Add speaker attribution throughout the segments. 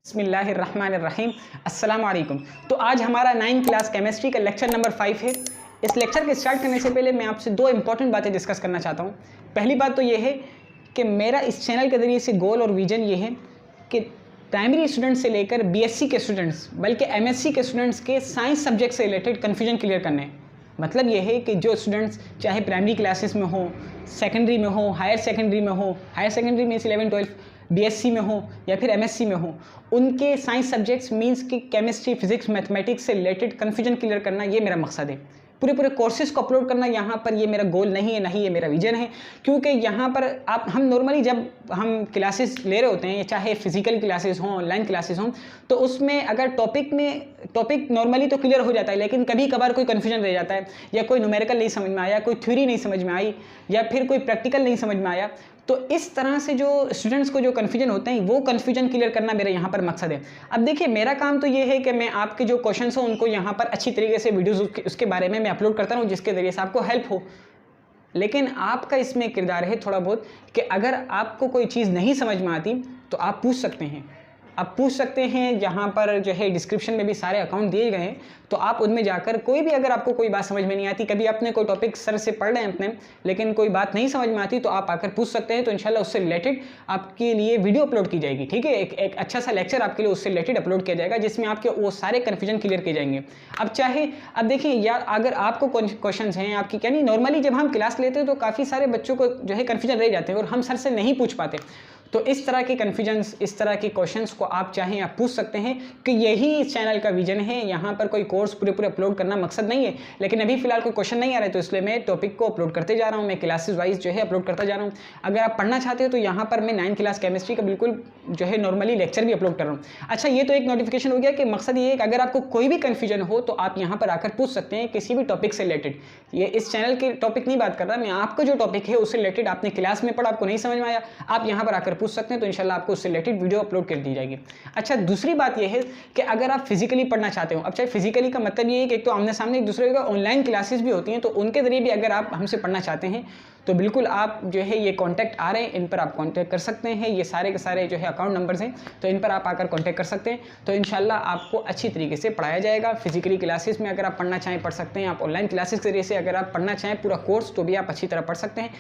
Speaker 1: बिस्मिल्लाहिर्रहमानिर्रहीम अस्सलाम वालेकुम। तो आज हमारा 9th क्लास केमिस्ट्री का लेक्चर नंबर 5 है। इस लेक्चर के स्टार्ट करने से पहले मैं आपसे दो इंपॉर्टेंट बातें डिस्कस करना चाहता हूँ। पहली बात तो ये है कि मेरा इस चैनल के ज़रिए से गोल और विजन ये है कि प्राइमरी स्टूडेंट से लेकर बीएससी के स्टूडेंट्स बल्कि एमएससी के स्टूडेंट्स के साइंस सब्जेक्ट से रिलेटेड कन्फ्यूजन क्लियर करने। मतलब ये है कि जो स्टूडेंट्स चाहे प्राइमरी क्लासेस में हो, सेकेंडरी में हो, हायर सेकेंडरी में हो, हायर सेकेंडरी मीन्स 11-12, बीएससी में हो या फिर एमएससी में हो, उनके साइंस सब्जेक्ट्स मींस कि केमिस्ट्री, फिजिक्स, मैथमेटिक्स से रिलेटेड कन्फ्यूजन क्लियर करना, ये मेरा मकसद है। पूरे कोर्सेज को अपलोड करना यहाँ पर ये मेरा गोल नहीं है, नहीं ये मेरा विजन है। क्योंकि यहाँ पर हम नॉर्मली जब हम क्लासेस ले रहे होते हैं, चाहे फिजिकल क्लासेस हों, ऑनलाइन क्लासेस हों, तो उसमें अगर टॉपिक नॉर्मली तो क्लियर हो जाता है, लेकिन कभी कभार कोई कन्फ्यूजन रह जाता है, या कोई न्यूमेरिकल नहीं समझ में आया, कोई थ्योरी नहीं समझ में आई, या फिर कोई प्रैक्टिकल नहीं समझ में आया। तो इस तरह से जो स्टूडेंट्स को जो कन्फ्यूजन होते हैं, वो कन्फ्यूजन क्लियर करना मेरा यहाँ पर मकसद है। अब देखिए, मेरा काम तो ये है कि मैं आपके जो क्वेश्चंस हो उनको यहाँ पर अच्छी तरीके से वीडियोस उसके बारे में मैं अपलोड करता रहूँ, जिसके ज़रिए से आपको हेल्प हो। लेकिन आपका इसमें किरदार है थोड़ा बहुत कि अगर आपको कोई चीज़ नहीं समझ में आती तो आप पूछ सकते हैं। आप पूछ सकते हैं, यहाँ पर जो है डिस्क्रिप्शन में भी सारे अकाउंट दिए गए हैं, तो आप उनमें जाकर कोई भी, अगर आपको कोई बात समझ में नहीं आती, कभी आपने कोई टॉपिक सर से पढ़ रहे हैं अपने, लेकिन कोई बात नहीं समझ में आती, तो आप आकर पूछ सकते हैं। तो इंशाल्लाह उससे रिलेटेड आपके लिए वीडियो अपलोड की जाएगी। ठीक है, एक अच्छा सा लेक्चर आपके लिए उससे रिलेटेड अपलोड किया जाएगा, जिसमें आपके वो सारे कन्फ्यूजन क्लियर किए जाएंगे। अब देखिए यार, अगर आपको क्वेश्चन हैं आपकी, यानी नॉर्मली जब हम क्लास लेते हैं तो काफ़ी सारे बच्चों को जो है कन्फ्यूजन रह जाते हैं और हम सर से नहीं पूछ पाते। तो इस तरह के कन्फ्यूजन्स, इस तरह के क्वेश्चंस को आप चाहें आप पूछ सकते हैं, कि यही इस चैनल का विजन है। यहाँ पर कोई कोर्स पूरे अपलोड करना मकसद नहीं है, लेकिन अभी फिलहाल कोई क्वेश्चन नहीं आ रहा है, तो इसलिए मैं टॉपिक को अपलोड करते जा रहा हूँ, मैं क्लासेस वाइज जो है अपलोड करता जा रहा हूँ। अगर आप पढ़ना चाहते हो तो यहाँ पर मैं 9th क्लास केमिस्ट्री का बिल्कुल जो है नॉर्मली लेक्चर भी अपलोड कर रहा हूँ। अच्छा, ये तो एक नोटिफिकेशन हो गया कि मकसद ये है कि अगर आपको कोई भी कन्फ्यूजन हो तो आप यहाँ पर आकर पूछ सकते हैं किसी भी टॉपिक से रिलेटेड। ये इस चैनल के टॉपिक नहीं बात कर रहा मैं, आपका जो टॉपिक है उससे रिलेटेड आपने क्लास में पढ़ा, आपको नहीं समझ में आया, आप यहाँ पर आकर पूछ सकते हैं, तो इंशाल्लाह आपको उससे रिलेटेड वीडियो अपलोड कर दी जाएगी। अच्छा, दूसरी बात यह है कि अगर आप फिजिकली पढ़ना चाहते हो, अब चाहे फिजिकली का मतलब ये है कि एक तो आमने सामने एक दूसरे का ऑनलाइन क्लासेस भी होती हैं, तो उनके जरिए भी अगर आप हमसे पढ़ना चाहते हैं तो बिल्कुल आप जो है ये कॉन्टैक्ट आ रहे हैं, इन पर आप कॉन्टैक्ट कर सकते हैं। ये सारे के सारे जो है अकाउंट नंबर्स हैं, तो इन पर आप आकर कॉन्टैक्ट कर सकते हैं। तो इंशाल्लाह आपको अच्छी तरीके से पढ़ाया जाएगा। फिजिकली क्लासेस में अगर आप पढ़ना चाहें पढ़ सकते हैं, आप ऑनलाइन क्लासेस के जरिए से अगर आप पढ़ना चाहें पूरा कोर्स, तो भी आप अच्छी तरह पढ़ सकते हैं।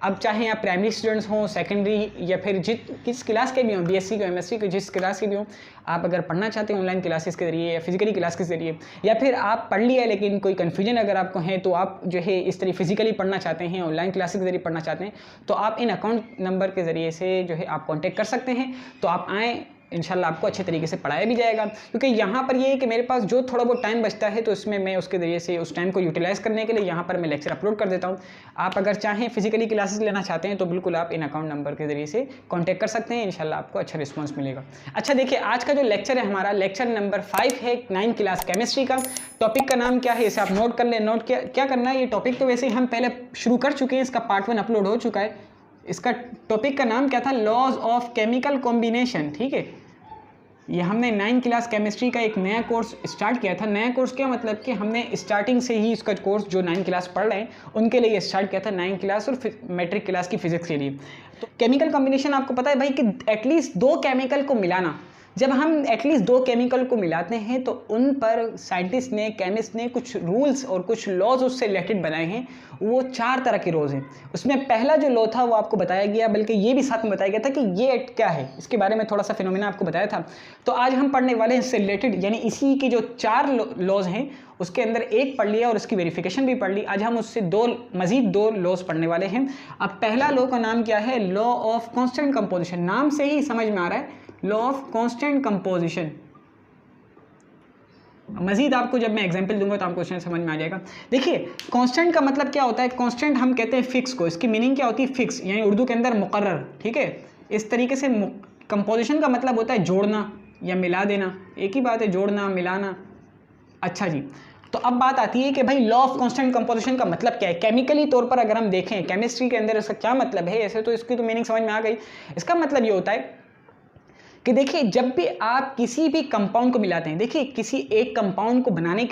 Speaker 1: अब चाहे आप प्राइमरी स्टूडेंट्स हों, सेकेंडरी, या फिर किस क्लास के भी हों, बीएससी के, एमएससी के, जिस क्लास के भी हों, आप अगर पढ़ना चाहते हैं ऑनलाइन क्लासेस के जरिए या फिजिकली क्लास के जरिए, या फिर आप पढ़ लिया लेकिन कोई कन्फ्यूजन अगर आपको है, तो आप जो है इस तरह फिजिकली पढ़ना चाहते हैं, ऑनलाइन क्लासेस के जरिए पढ़ना चाहते हैं, तो आप इन अकाउंट नंबर के ज़रिए से जो है आप कॉन्टैक्ट कर सकते हैं। तो आप आएँ, इंशाल्लाह आपको अच्छे तरीके से पढ़ाया भी जाएगा। क्योंकि यहाँ पर ये है कि मेरे पास जो थोड़ा बहुत टाइम बचता है, तो इसमें मैं उसके ज़रिए से उस टाइम को यूटिलाइज़ करने के लिए यहाँ पर मैं लेक्चर अपलोड कर देता हूँ। आप अगर चाहें फिजिकली क्लासेस लेना चाहते हैं, तो बिल्कुल आप इन अकाउंट नंबर के ज़रिए से कॉन्टैक्ट कर सकते हैं, इंशाल्लाह आपको अच्छा रिस्पॉन्स मिलेगा। अच्छा देखिए, आज का जो लेक्चर है हमारा लेक्चर नंबर 5 है 9th क्लास केमिस्ट्री का। टॉपिक का नाम क्या है इसे आप नोट कर लें। नोट क्या करना है, ये टॉपिक तो वैसे हम पहले शुरू कर चुके हैं, इसका पार्ट 1 अपलोड हो चुका है। इसका टॉपिक का नाम क्या था, लॉज ऑफ केमिकल कॉम्बिनेशन। ठीक है, ये हमने 9th क्लास केमिस्ट्री का एक नया कोर्स स्टार्ट किया था। नया कोर्स क्या मतलब कि हमने स्टार्टिंग से ही इसका कोर्स जो 9th क्लास पढ़ रहे हैं उनके लिए स्टार्ट किया था, 9th क्लास और मैट्रिक क्लास की फिजिक्स के लिए। तो केमिकल कॉम्बिनेशन आपको पता है भाई कि एटलीस्ट 2 केमिकल को मिलाना, जब हम एटलीस्ट 2 केमिकल को मिलाते हैं तो उन पर साइंटिस्ट ने, केमिस्ट ने कुछ रूल्स और कुछ लॉज उससे रिलेटेड बनाए हैं। वो 4 तरह के लॉज हैं। उसमें पहला जो लॉ था वो आपको बताया गया, बल्कि ये भी साथ में बताया गया था कि ये क्या है, इसके बारे में थोड़ा सा फिनोमेना आपको बताया था। तो आज हम पढ़ने वाले हैं इससे रिलेटेड, यानी इसी के जो 4 लॉज हैं उसके अंदर एक पढ़ लिया और उसकी वेरिफिकेशन भी पढ़ ली। आज हम उससे मजीद दो लॉज पढ़ने वाले हैं। अब पहला लॉ का नाम क्या है, लॉ ऑफ कांस्टेंट कंपोजिशन। नाम से ही समझ में आ रहा है, लॉ ऑफ कांस्टेंट कंपोजिशन। मजीद आपको जब मैं एग्जांपल दूंगा तो आपको समझ में आ जाएगा। देखिए, कांस्टेंट का मतलब क्या होता है, कांस्टेंट हम कहते हैं फिक्स को, इसकी मीनिंग क्या होती है, फिक्स, यानी उर्दू के अंदर मुकर्रर। ठीक है, इस तरीके से कंपोजिशन का मतलब होता है जोड़ना या मिला देना, एक ही बात है, जोड़ना मिलाना। अच्छा जी, तो अब बात आती है कि भाई लॉ ऑफ कांस्टेंट कंपोजिशन का मतलब क्या है। केमिकली तौर पर अगर हम देखें केमिस्ट्री के अंदर इसका क्या मतलब है, ऐसे तो इसकी तो मीनिंग समझ में आ गई। इसका मतलब ये होता है कि देखिए, जब भी आप किसी भी कंपाउंड को मिलाते हैं, देखिए किसी एक कंपाउंड को बनाने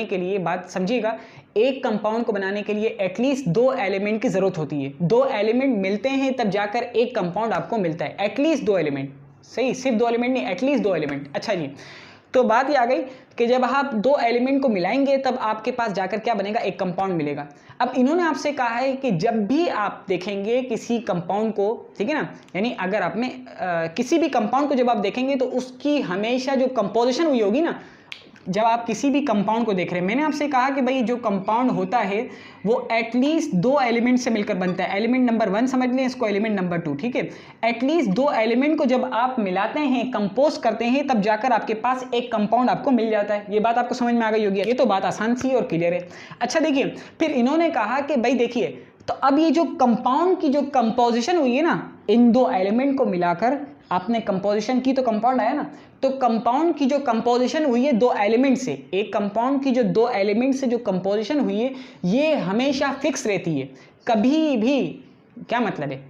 Speaker 1: के लिए बात समझिएगा, एक कंपाउंड को बनाने के लिए एटलीस्ट 2 एलिमेंट की ज़रूरत होती है। 2 एलिमेंट मिलते हैं तब जाकर एक कंपाउंड आपको मिलता है, एटलीस्ट 2 एलिमेंट। सही, सिर्फ 2 एलिमेंट नहीं, एटलीस्ट 2 एलिमेंट। अच्छा जी, तो बात ये आ गई कि जब आप 2 एलिमेंट को मिलाएंगे तब आपके पास जाकर क्या बनेगा, एक कंपाउंड मिलेगा। अब इन्होंने आपसे कहा है कि जब भी आप देखेंगे किसी कंपाउंड को, ठीक है ना, यानी अगर आप में किसी भी कंपाउंड को जब आप देखेंगे तो उसकी हमेशा जो कंपोजिशन हुई होगी ना, जब आप किसी भी कंपाउंड को देख रहे हैं, मैंने आपसे कहा कि भाई जो कंपाउंड होता है वो एटलीस्ट 2 एलिमेंट से मिलकर बनता है। एलिमेंट नंबर 1 समझ लें इसको, एलिमेंट नंबर 2, ठीक है। एटलीस्ट 2 एलिमेंट को जब आप मिलाते हैं, कंपोज करते हैं, तब जाकर आपके पास एक कंपाउंड आपको मिल जाता है। ये बात आपको समझ में आ गई होगी, ये तो बात आसान सी और क्लियर है। अच्छा देखिए, फिर इन्होंने कहा कि भाई देखिए, तो अब ये जो कंपाउंड की जो कंपोजिशन हुई है ना, इन 2 एलिमेंट को मिलाकर आपने कंपोजिशन की तो कंपाउंड आया ना, तो कंपाउंड की जो कंपोजिशन हुई है 2 एलिमेंट से, एक कंपाउंड की जो 2 एलिमेंट से जो कंपोजिशन हुई है ये हमेशा फिक्स रहती है, कभी भी। क्या मतलब है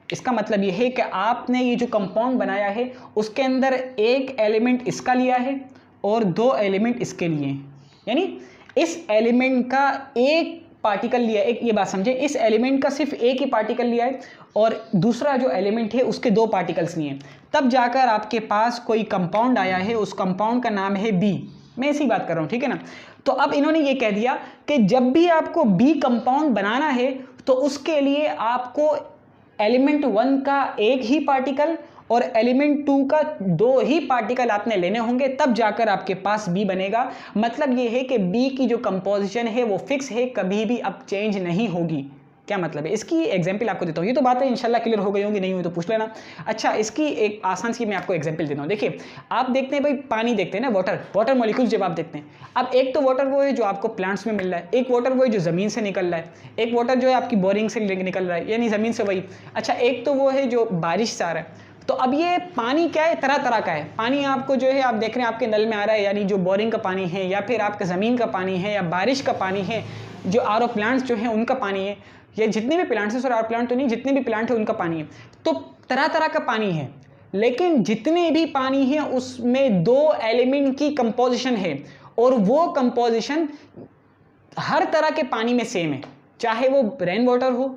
Speaker 1: इसका? मतलब ये है कि आपने ये जो कंपाउंड बनाया है उसके अंदर एक एलिमेंट इसका लिया है और 2 एलिमेंट इसके लिए, यानी इस एलिमेंट का एक पार्टिकल लिया है, एक, ये बात समझे, इस एलिमेंट का सिर्फ एक ही पार्टिकल लिया है और दूसरा जो एलिमेंट है उसके 2 पार्टिकल्स लिए, तब जाकर आपके पास कोई कंपाउंड आया है, उस कंपाउंड का नाम है बी। मैं इसी बात कर रहा हूँ, ठीक है ना। तो अब इन्होंने ये कह दिया कि जब भी आपको बी कंपाउंड बनाना है तो उसके लिए आपको एलिमेंट 1 का एक ही पार्टिकल और एलिमेंट 2 का 2 ही पार्टिकल आपने लेने होंगे, तब जाकर आपके पास बी बनेगा। मतलब ये है कि बी की जो कंपोजिशन है वो फिक्स है, कभी भी अब चेंज नहीं होगी। क्या मतलब है? इसकी एग्जांपल आपको देता हूँ। ये तो बातें इंशाल्लाह क्लियर हो गई होंगी, नहीं हुई तो पूछ लेना। अच्छा, इसकी एक आसान सी मैं आपको एग्जांपल देता हूँ। देखिए, आप देखते हैं भाई, पानी देखते हैं ना, वाटर मॉलिक्यूल्स जब आप देखते हैं, अब एक तो वाटर वो है जो आपको प्लांट्स में मिल रहा है, एक वाटर वो है जो ज़मीन से निकल रहा है, एक वाटर जो है आपकी बोरिंग से निकल रहा है, यानी ज़मीन से वही। अच्छा, एक तो वो है जो बारिश से आ रहा है। तो अब ये पानी क्या है, तरह तरह का है पानी। आपको जो है आप देख रहे हैं आपके नल में आ रहा है, यानी जो बोरिंग का पानी है, या फिर आपके ज़मीन का पानी है, या बारिश का पानी है, जो आरओ प्लांट्स जो हैं उनका पानी है, ये जितने भी प्लांट्स हैं, सर आरओ प्लांट तो नहीं, जितने भी प्लांट है उनका पानी है। तो तरह तरह का पानी है, लेकिन जितने भी पानी है उसमें 2 एलिमेंट की कंपोजिशन है और वो कंपोजिशन हर तरह के पानी में सेम है, चाहे वो रेन वाटर हो,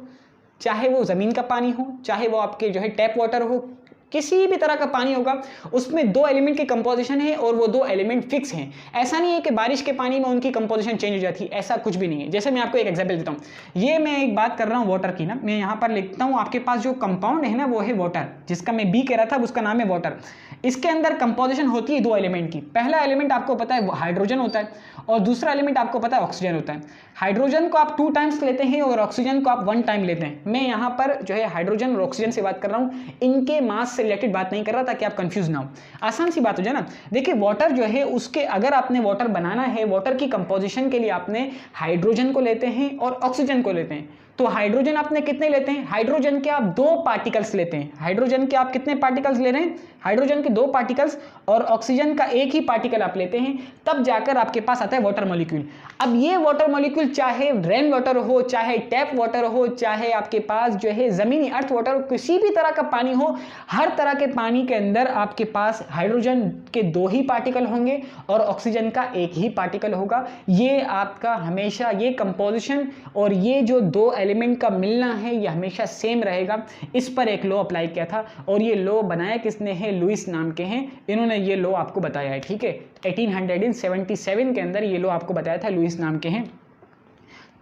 Speaker 1: चाहे वो ज़मीन का पानी हो, चाहे वो आपके जो है टैप वाटर हो, किसी भी तरह का पानी होगा उसमें 2 एलिमेंट की कंपोजिशन है और वो 2 एलिमेंट फिक्स हैं। ऐसा नहीं है कि बारिश के पानी में उनकी कंपोजिशन चेंज हो जाती है, ऐसा कुछ भी नहीं है। जैसे मैं आपको एक एग्जांपल देता हूँ, ये मैं एक बात कर रहा हूँ वाटर की ना, मैं यहाँ पर लिखता हूँ, आपके पास जो कंपाउंड है ना वो है वाटर, जिसका मैं बी कह रहा था उसका नाम है वाटर। इसके अंदर कंपोजिशन होती है 2 एलिमेंट की। पहला एलिमेंट आपको पता है हाइड्रोजन होता है और दूसरा एलिमेंट आपको पता है ऑक्सीजन होता है। हाइड्रोजन को आप 2 टाइम्स लेते हैं और ऑक्सीजन को आप 1 टाइम लेते हैं। मैं यहाँ पर जो है हाइड्रोजन और ऑक्सीजन से बात कर रहा हूँ, इनके मास से रिलेटेड बात नहीं कर रहा, ताकि आप कंफ्यूज ना हो। आसान सी बात हो जाए ना। देखिए, वाटर जो है उसके, अगर आपने वाटर बनाना है, वाटर की कंपोजिशन के लिए आपने हाइड्रोजन को लेते हैं और ऑक्सीजन को लेते हैं। तो हाइड्रोजन आपने कितने लेते हैं? हाइड्रोजन के आप 2 पार्टिकल्स लेते हैं। हाइड्रोजन के आप कितने पार्टिकल्स ले रहे हैं? हाइड्रोजन के 2 पार्टिकल्स और ऑक्सीजन का एक ही पार्टिकल आप लेते हैं, तब जाकर आपके पास आता है वाटर मॉलिक्यूल। अब ये वाटर मॉलिक्यूल चाहे रेन वाटर हो, चाहे टैप वाटर हो, चाहे आपके पास जो है ज़मीनी अर्थ वाटर हो, किसी भी तरह का पानी हो, हर तरह के पानी के अंदर आपके पास हाइड्रोजन के 2 ही पार्टिकल होंगे और ऑक्सीजन का एक ही पार्टिकल होगा। ये आपका हमेशा ये कंपोजिशन और ये जो 2 एलिमेंट का मिलना है ये हमेशा सेम रहेगा। इस पर एक लॉ अप्लाई किया था और ये लॉ बनाया किसने है? लुइस नाम के हैं, इन्होंने ये लॉ आपको बताया है, ठीक है। 1877 के अंदर ये लॉ आपको बताया था, लुइस नाम के हैं।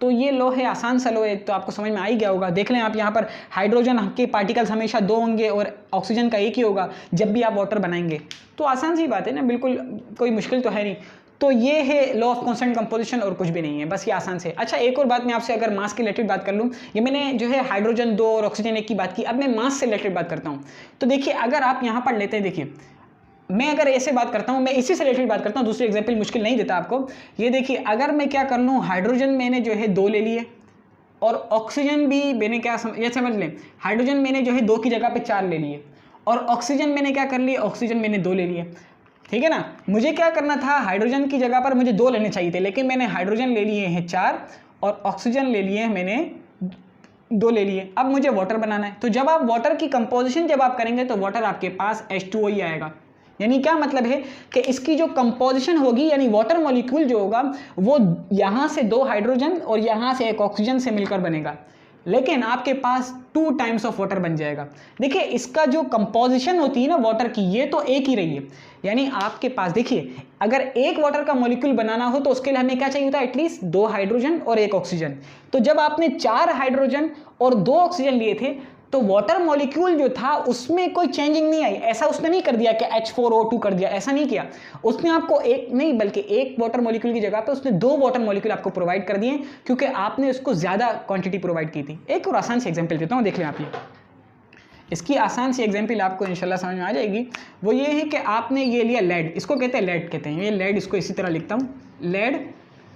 Speaker 1: तो ये लॉ है, आसान सा लॉ है, तो आपको समझ में आ ही गया होगा। देख लें आप यहाँ पर, हाइड्रोजन के पार्टिकल्स हमेशा 2 होंगे और ऑक्सीजन का एक ही होगा जब भी आप वाटर बनाएंगे। तो आसान सी बात है ना, बिल्कुल कोई मुश्किल तो है नहीं। तो ये है लॉ ऑफ कांस्टेंट कंपोजिशन और कुछ भी नहीं है, बस ये आसान से। अच्छा, एक और बात मैं आपसे अगर मास के रिलेटेड बात कर लूँ, ये मैंने जो है हाइड्रोजन 2 और ऑक्सीजन 1 की बात की, अब मैं मास से रिलेटेड बात करता हूँ। तो देखिए, अगर आप यहाँ पर लेते हैं, देखिए मैं अगर ऐसे बात करता हूँ, मैं इसी से रिलेटेड बात करता हूँ, दूसरी एग्जाम्पल मुश्किल नहीं देता आपको। ये देखिए, अगर मैं क्या कर लूँ, हाइड्रोजन मैंने जो है 2 ले लिए और ऑक्सीजन भी मैंने क्या ये समझ लें, हाइड्रोजन मैंने जो है 2 की जगह पे 4 ले लिए और ऑक्सीजन मैंने क्या कर लिया, ऑक्सीजन मैंने 2 ले लिए, ठीक है ना। मुझे क्या करना था, हाइड्रोजन की जगह पर मुझे 2 लेने चाहिए थे, लेकिन मैंने हाइड्रोजन ले लिए हैं 4 और ऑक्सीजन ले लिए हैं मैंने 2 ले लिए। अब मुझे वाटर बनाना है, तो जब आप वाटर की कंपोजिशन जब आप करेंगे तो वाटर आपके पास H2O ही आएगा। यानी क्या मतलब है कि इसकी जो कंपोजिशन होगी, यानी वाटर मॉलिक्यूल जो होगा वो यहाँ से 2 हाइड्रोजन और यहाँ से 1 ऑक्सीजन से मिलकर बनेगा। लेकिन आपके पास 2 टाइम्स ऑफ वाटर बन जाएगा। देखिए इसका जो कंपोजिशन होती है ना वाटर की, ये तो एक ही रही है, यानी आपके पास देखिए अगर एक वाटर का मॉलिक्यूल बनाना हो तो उसके लिए हमें क्या चाहिए होता है, एटलीस्ट 2 हाइड्रोजन और 1 ऑक्सीजन। तो जब आपने 4 हाइड्रोजन और 2 ऑक्सीजन लिए थे तो वाटर मॉलिक्यूल जो था उसमें कोई चेंजिंग नहीं आई। ऐसा उसने नहीं कर दिया कि H4O2 कर दिया, ऐसा नहीं किया उसने। आपको एक नहीं बल्कि एक वाटर मॉलिक्यूल की जगह पे उसने 2 वाटर मॉलिक्यूल आपको प्रोवाइड कर दिए, क्योंकि आपने उसको ज्यादा क्वांटिटी प्रोवाइड की थी। एक और आसान सी एग्जांपल देता हूं, देख लें आप ये। इसकी आसान सी एग्जांपल आपको इंशाल्लाह समझ में आ जाएगी। वो ये है कि आपने ये लिया लेड, इसको कहते हैं लेड कहते हैं, ये लेड, इसको इसी तरह लिखता हूँ लेड,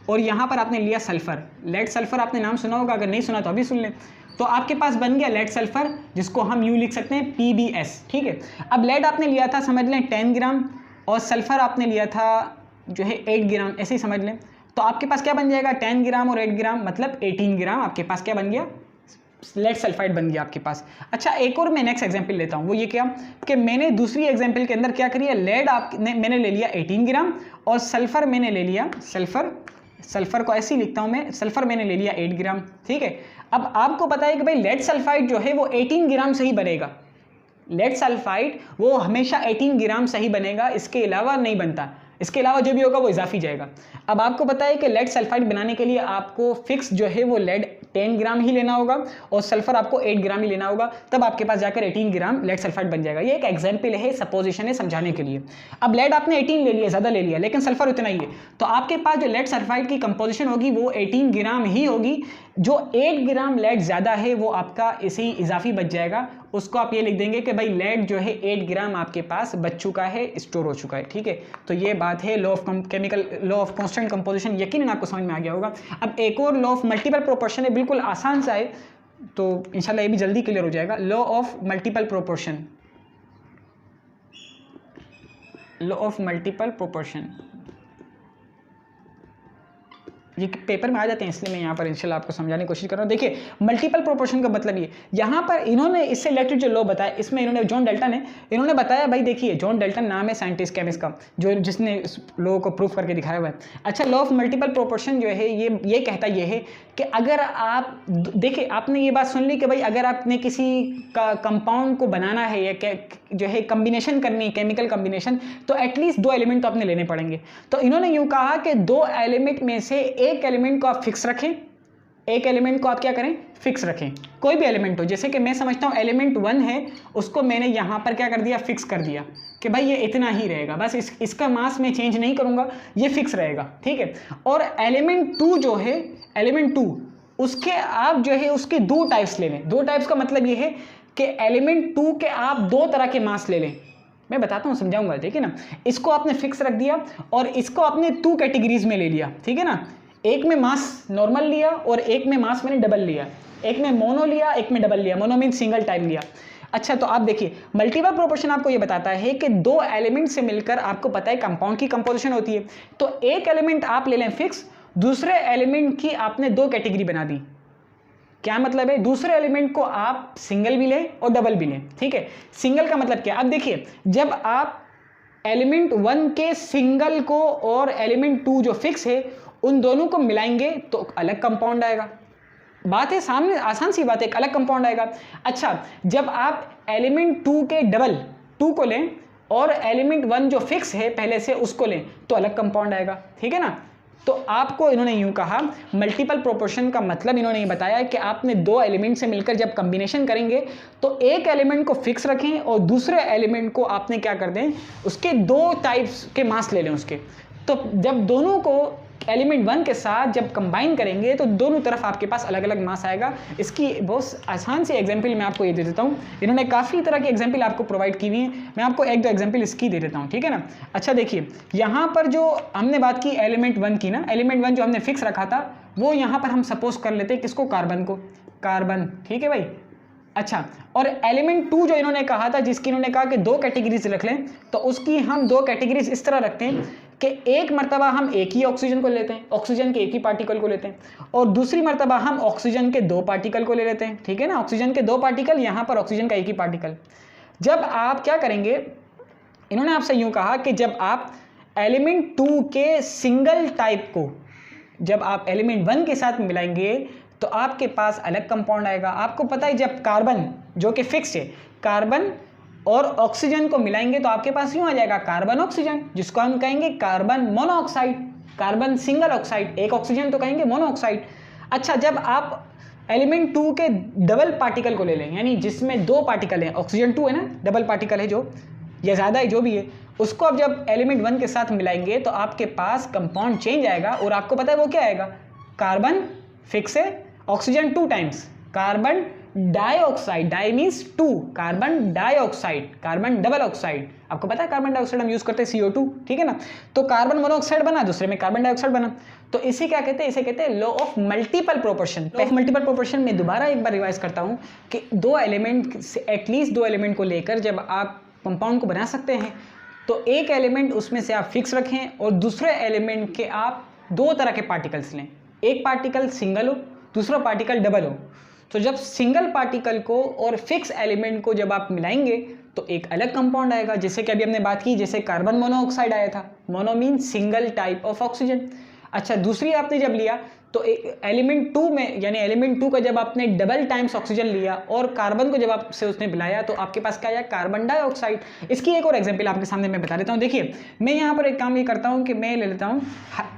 Speaker 1: और यहाँ पर आपने लिया सल्फर। लेड सल्फर आपने नाम सुना होगा, अगर नहीं सुना तो अभी सुन लें। तो आपके पास बन गया लेड सल्फर, जिसको हम यूं लिख सकते हैं PbS, ठीक है। अब लेड आपने लिया था समझ लें 10 ग्राम, और सल्फर आपने लिया था जो है 8 ग्राम, ऐसे ही समझ लें। तो आपके पास क्या बन जाएगा, 10 ग्राम और 8 ग्राम मतलब 18 ग्राम आपके पास क्या बन गया, लेड सल्फाइड बन गया आपके पास। अच्छा एक और मैं नेक्स्ट एग्जांपल लेता हूँ, वो ये क्या कि मैंने दूसरी एग्जांपल के अंदर क्या करिए, लेड मैंने ले लिया 18 ग्राम और सल्फर मैंने ले लिया, सल्फर को ऐसे ही लिखता हूँ मैं, सल्फर मैंने ले लिया 8 ग्राम, ठीक है। अब आपको पता है कि भाई लेड सल्फाइड जो है वो 18 ग्राम से ही बनेगा, लेड सल्फाइड वो हमेशा 18 ग्राम से ही बनेगा, इसके अलावा नहीं बनता, इसके अलावा जो भी होगा वो इजाफी जाएगा। अब आपको पता है कि लेड सल्फाइड बनाने के लिए आपको फिक्स जो है वो लेड 10 ग्राम ही लेना होगा और सल्फर आपको 8 ग्राम ही लेना होगा, तब आपके पास जाकर 18 ग्राम लेड सल्फाइड बन जाएगा। ये एक एग्जाम्पल है, सपोजिशन है समझाने के लिए। अब लेड आपने 18 ले लिया, ज़्यादा ले लिया, लेकिन सल्फर उतना ही है, तो आपके पास जो लेड सल्फाइड की कंपोजिशन होगी वो 18 ग्राम ही होगी। जो 8 ग्राम लेड ज़्यादा है वो आपका इसे ही इजाफी बच जाएगा, उसको आप ये लिख देंगे कि भाई लेड जो है 8 ग्राम आपके पास बच चुका है, स्टोर हो चुका है, ठीक है। तो ये बात है law of chemical, law of constant composition, यकीनन आपको समझ में आ गया होगा। अब एक और लॉ ऑफ मल्टीपल प्रोपोर्शन है, बिल्कुल आसान सा है, तो इंशाल्लाह ये भी जल्दी क्लियर हो जाएगा। Law of multiple proportion, law of multiple proportion, ये पेपर में आ जाते हैं इसलिए मैं यहाँ पर इंशाल्लाह आपको समझाने की कोशिश कर रहा हूँ। देखिए मल्टीपल प्रोपोर्शन का मतलब ये, यहाँ पर इन्होंने इससे रिलेटेड जो लॉ बताया, इसमें इन्होंने जॉन डाल्टन है, इन्होंने बताया भाई देखिए जॉन डाल्टन नाम है साइंटिस्ट केमिस्ट का, जो जिसने इस लॉ को प्रूफ करके दिखाया हुआ है। अच्छा लॉ ऑफ मल्टीपल प्रोपोर्शन जो है ये कहता ये है कि अगर आप देखिए, आपने ये बात सुन ली कि भाई अगर आपने किसी का कंपाउंड को बनाना है या जो है कम्बिनेशन करनी है, केमिकल कम्बिनेशन, तो एटलीस्ट 2 एलिमेंट तो अपने लेने पड़ेंगे। तो इन्होंने यूँ कहा कि 2 एलिमेंट में से एक एलिमेंट को आप फिक्स रखें, एक एलिमेंट को आप क्या करें, फिक्स रखें, कोई भी एलिमेंट हो। जैसे कि मैं समझता हूँ एलिमेंट 1 है, उसको मैंने यहाँ पर क्या कर दिया, फिक्स कर दिया कि भाई ये इतना ही रहेगा, बस इसका मास मैं चेंज नहीं करूँगा, ये फिक्स रहेगा, ठीक है। और एलिमेंट 2 जो है, एलिमेंट 2 उसके आप जो है उसके 2 टाइप्स ले लें। 2 टाइप्स का मतलब ये है कि एलिमेंट 2 के आप 2 तरह के मास ले लें, मैं बताता हूँ समझाऊंगा, ठीक है ना। इसको आपने फिक्स रख दिया और इसको आपने 2 कैटेगरीज में ले लिया, ठीक है ना। एक में मास नॉर्मल लिया और एक में मास मैंने डबल लिया, एक में मोनो लिया, एक में डबल लिया, मोनो मीन सिंगल टाइम लिया। अच्छा तो आप देखिए मल्टीपल प्रोपोर्शन आपको ये बताता है कि 2 एलिमेंट से मिलकर आपको पता है कंपाउंड की कंपोजिशन होती है। तो एक एलिमेंट आप ले लें फिक्स, दूसरे एलिमेंट की आपने 2 कैटेगरी बना दी। क्या मतलब है, दूसरे एलिमेंट को आप सिंगल भी लें और डबल भी लें, ठीक है। सिंगल का मतलब क्या, अब देखिए जब आप एलिमेंट 1 के सिंगल को और एलिमेंट 2 जो फिक्स है उन दोनों को मिलाएंगे तो अलग कंपाउंड आएगा। बात है सामने, आसान सी बात है, एक अलग कंपाउंड आएगा। अच्छा जब आप एलिमेंट 2 के डबल 2 को लें और एलिमेंट 1 जो फिक्स है पहले से उसको लें तो अलग कंपाउंड आएगा, ठीक है ना। तो आपको इन्होंने यूं कहा, मल्टीपल प्रोपोर्शन का मतलब इन्होंने ये बताया कि आपने 2 एलिमेंट से मिलकर जब कॉम्बिनेशन करेंगे तो एक एलिमेंट को फिक्स रखें और दूसरे एलिमेंट को आपने क्या कर दें, उसके 2 टाइप्स के मास ले लें उसके। तो जब दोनों को एलिमेंट 1 के साथ जब कंबाइन करेंगे तो दोनों तरफ आपके पास अलग अलग मास आएगा। इसकी बहुत आसान सी एग्जांपल मैं आपको ये दे देता हूँ, इन्होंने काफ़ी तरह की एग्जांपल आपको प्रोवाइड की हुई है, मैं आपको 1-2 एग्जांपल इसकी दे देता हूँ, ठीक है ना। अच्छा देखिए यहाँ पर जो हमने बात की एलिमेंट 1 की ना, एलिमेंट 1 जो हमने फिक्स रखा था वो यहाँ पर हम सपोज कर लेते हैं किसको, कार्बन को, कार्बन, ठीक है भाई। अच्छा और एलिमेंट 2 जो इन्होंने कहा था, जिसकी इन्होंने कहा कि 2 कैटेगरीज रख लें, तो उसकी हम 2 कैटेगरीज इस तरह रखते हैं कि एक मर्तबा हम एक ही ऑक्सीजन को लेते हैं, ऑक्सीजन के एक ही पार्टिकल को लेते हैं, और दूसरी मर्तबा हम ऑक्सीजन के 2 पार्टिकल को ले लेते हैं, ठीक है ना। ऑक्सीजन के 2 पार्टिकल, यहाँ पर ऑक्सीजन का एक ही पार्टिकल। जब आप क्या करेंगे, इन्होंने आपसे यूँ कहा कि जब आप एलिमेंट 2 के सिंगल टाइप को जब आप एलिमेंट 1 के साथ मिलाएंगे तो आपके पास अलग कंपाउंड आएगा। आपको पता है जब कार्बन जो कि फिक्स है, कार्बन और ऑक्सीजन को मिलाएंगे तो आपके पास यूँ आ जाएगा कार्बन ऑक्सीजन, जिसको हम कहेंगे carbon monoxide, carbon single oxide, एक ऑक्सीजन तो कहेंगे मोनोऑक्साइड। अच्छा, जब आप एलिमेंट 2 के डबल पार्टिकल को ले लें, यानी जिसमें 2 पार्टिकल हैं, ऑक्सीजन 2 है ना, डबल पार्टिकल है जो, या ज़्यादा है जो भी है, उसको अब जब एलिमेंट 1 के साथ मिलाएंगे तो आपके पास कंपाउंड चेंज आएगा। और आपको पता है वो क्या आएगा, कार्बन फिक्स है, oxygen 2 times, carbon dioxide, di means 2, carbon dioxide, carbon double oxide. आपको पता है कार्बन डाइऑक्साइड हम यूज करते हैं CO2, ठीक है ना। तो कार्बन मोनोऑक्साइड बना, दूसरे में कार्बन डाइऑक्साइड बना। तो इसे क्या कहते हैं, इसे कहते हैं law of multiple proportion. Multiple proportion में दोबारा एक बार रिवाइज करता हूँ कि 2 एलिमेंट से, एटलीस्ट 2 एलिमेंट को लेकर जब आप कंपाउंड को बना सकते हैं तो एक एलिमेंट उसमें से आप फिक्स रखें और दूसरे एलिमेंट के आप 2 तरह के पार्टिकल्स लें, एक पार्टिकल सिंगल हो, दूसरा पार्टिकल डबल हो। तो जब सिंगल पार्टिकल को और फिक्स एलिमेंट को जब आप मिलाएंगे तो एक अलग कंपाउंड आएगा, जैसे कि अभी हमने बात की, जैसे कार्बन मोनोऑक्साइड आया था, mono mean single type of oxygen. अच्छा, दूसरी आपने जब लिया तो एक एलिमेंट 2 में, यानी एलिमेंट 2 का जब आपने डबल टाइम्स ऑक्सीजन लिया और कार्बन को जब आपसे उसने मिलाया तो आपके पास क्या आया, कार्बन डाइऑक्साइड। इसकी एक और एग्जांपल आपके सामने मैं बता देता हूँ। देखिए, मैं यहाँ पर एक काम ये करता हूँ कि मैं ले लेता हूँ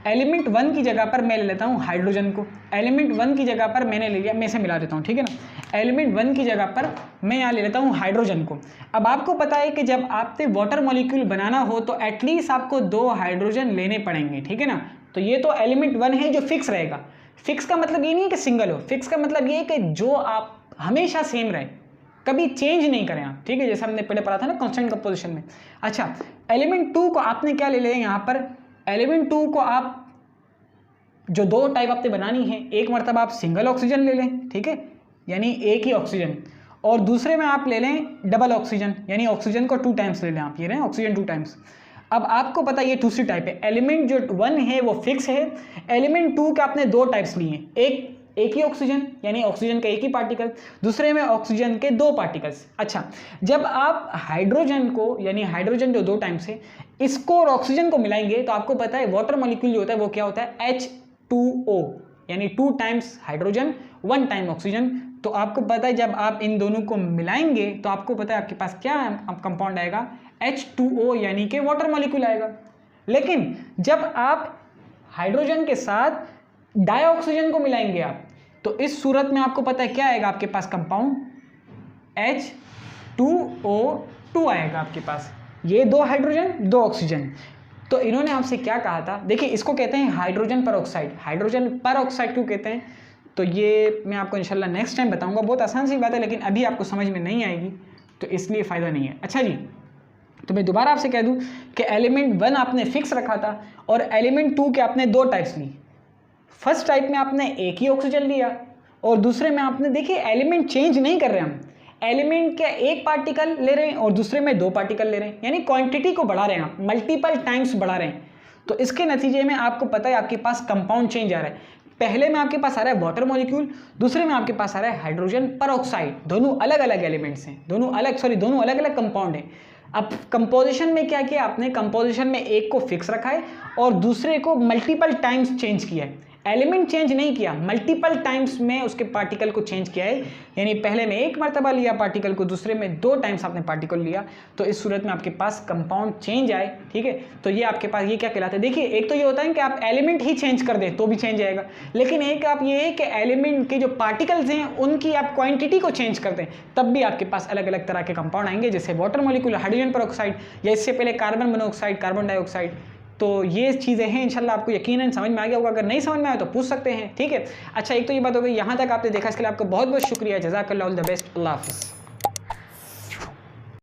Speaker 1: एलिमेंट 1 की जगह पर मैं ले लेता हूँ हाइड्रोजन को, एलिमेंट 1 की जगह पर मैंने ले लिया, मैं इसे मिला देता हूँ, ठीक है ना। एलिमेंट 1 की जगह पर मैं यहाँ ले लेता हूँ हाइड्रोजन को। अब आपको पता है कि जब आपने वाटर मॉलिक्यूल बनाना हो तो एटलीस्ट आपको 2 हाइड्रोजन लेने पड़ेंगे, ठीक है ना। तो ये तो एलिमेंट 1 है जो फिक्स रहेगा। फिक्स का मतलब ये नहीं है कि सिंगल हो, फिक्स का मतलब ये है कि जो आप हमेशा सेम रहे, कभी चेंज नहीं करें आप, ठीक है, जैसे हमने पहले पढ़ा था ना कांस्टेंट कंपोजिशन में। अच्छा, एलिमेंट 2 को आपने क्या ले लें यहाँ पर, एलिमेंट 2 को आप जो 2 टाइप आपने बनानी है, एक मरतबा आप सिंगल ऑक्सीजन ले लें, ठीक है, यानी एक ही ऑक्सीजन, और दूसरे में आप ले लें डबल ऑक्सीजन, यानी ऑक्सीजन को 2 टाइम्स ले लें आप, ये रहे ऑक्सीजन 2 टाइम्स। अब आपको पता है ये दूसरी टाइप है, एलिमेंट जो 1 है वो फिक्स है, एलिमेंट 2 के आपने 2 टाइप्स लिए, एक ही ऑक्सीजन, यानी ऑक्सीजन का एक ही पार्टिकल, दूसरे में ऑक्सीजन के 2 पार्टिकल्स। अच्छा, जब आप हाइड्रोजन को, यानी हाइड्रोजन जो 2 टाइम्स है, इसको और ऑक्सीजन को मिलाएंगे तो आपको पता है वाटर मॉलिक्यूल जो होता है वो क्या होता है, H2O, यानी 2 टाइम्स हाइड्रोजन 1 टाइम ऑक्सीजन। तो आपको पता है जब आप इन दोनों को मिलाएंगे तो आपको पता है आपके पास क्या कंपाउंड आएगा, H2O, यानी कि वाटर मॉलिक्यूल आएगा। लेकिन जब आप हाइड्रोजन के साथ डाइऑक्सीजन को मिलाएंगे आप, तो इस सूरत में आपको पता है क्या आएगा आपके पास कंपाउंड, H2O2 आएगा आपके पास। ये 2 हाइड्रोजन 2 ऑक्सीजन। तो इन्होंने आपसे क्या कहा था, देखिए इसको कहते हैं हाइड्रोजन पर ऑक्साइड। हाइड्रोजन पर ऑक्साइड क्यों कहते हैं, तो ये मैं आपको इंशाल्लाह नेक्स्ट टाइम बताऊंगा। बहुत आसान सी बात है, लेकिन अभी आपको समझ में नहीं आएगी तो इसलिए फ़ायदा नहीं है। अच्छा जी, तो मैं दोबारा आपसे कह दूं कि एलिमेंट 1 आपने फिक्स रखा था और एलिमेंट 2 के आपने 2 टाइप्स ली। फर्स्ट टाइप में आपने एक ही ऑक्सीजन लिया और दूसरे में आपने, देखिए एलिमेंट चेंज नहीं कर रहे हम, एलिमेंट का एक पार्टिकल ले रहे हैं और दूसरे में 2 पार्टिकल ले रहे हैं, यानी क्वांटिटी को बढ़ा रहे हैं आप, मल्टीपल टाइम्स बढ़ा रहे हैं। तो इसके नतीजे में आपको पता है आपके पास कंपाउंड चेंज आ रहा है। पहले में आपके पास आ रहा है वाटर मॉलिक्यूल, दूसरे में आपके पास आ रहा है हाइड्रोजन पर ऑक्साइड। दोनों अलग अलग एलिमेंट्स हैं, दोनों अलग अलग कंपाउंड हैं। अब कंपोजिशन में क्या किया आपने, कंपोजिशन में एक को फिक्स रखा है और दूसरे को मल्टीपल टाइम्स चेंज किया है। एलिमेंट चेंज नहीं किया, मल्टीपल टाइम्स में उसके पार्टिकल को चेंज किया है, यानी पहले में एक मरतबा लिया पार्टिकल को, दूसरे में 2 टाइम्स आपने पार्टिकल लिया। तो इस सूरत में आपके पास कंपाउंड चेंज आए, ठीक है। तो ये आपके पास ये क्या कहलाता है, देखिए एक तो ये होता है कि आप एलिमेंट ही चेंज कर दें तो भी चेंज आएगा, लेकिन एक आप ये है कि एलिमेंट के जो पार्टिकल्स हैं उनकी आप क्वांटिटी को चेंज कर दें, तब भी आपके पास अलग अलग तरह के कंपाउंड आएंगे, जैसे वाटर मॉलिक्यूल, हाइड्रोजन पर ऑक्साइड, या इससे पहले कार्बन मोनोऑक्साइड, कार्बन डाइऑक्साइड। तो ये चीज़ें हैं, इंशाल्लाह आपको यकीनन समझ में आ गया होगा। अगर नहीं समझ में आया तो पूछ सकते हैं, ठीक है। अच्छा, एक तो ये बात हो गई, यहाँ तक आपने देखा, इसके लिए आपका बहुत बहुत शुक्रिया। जज़ाकल्लाहु द बेस्ट। अल्लाह हाफ़िज़।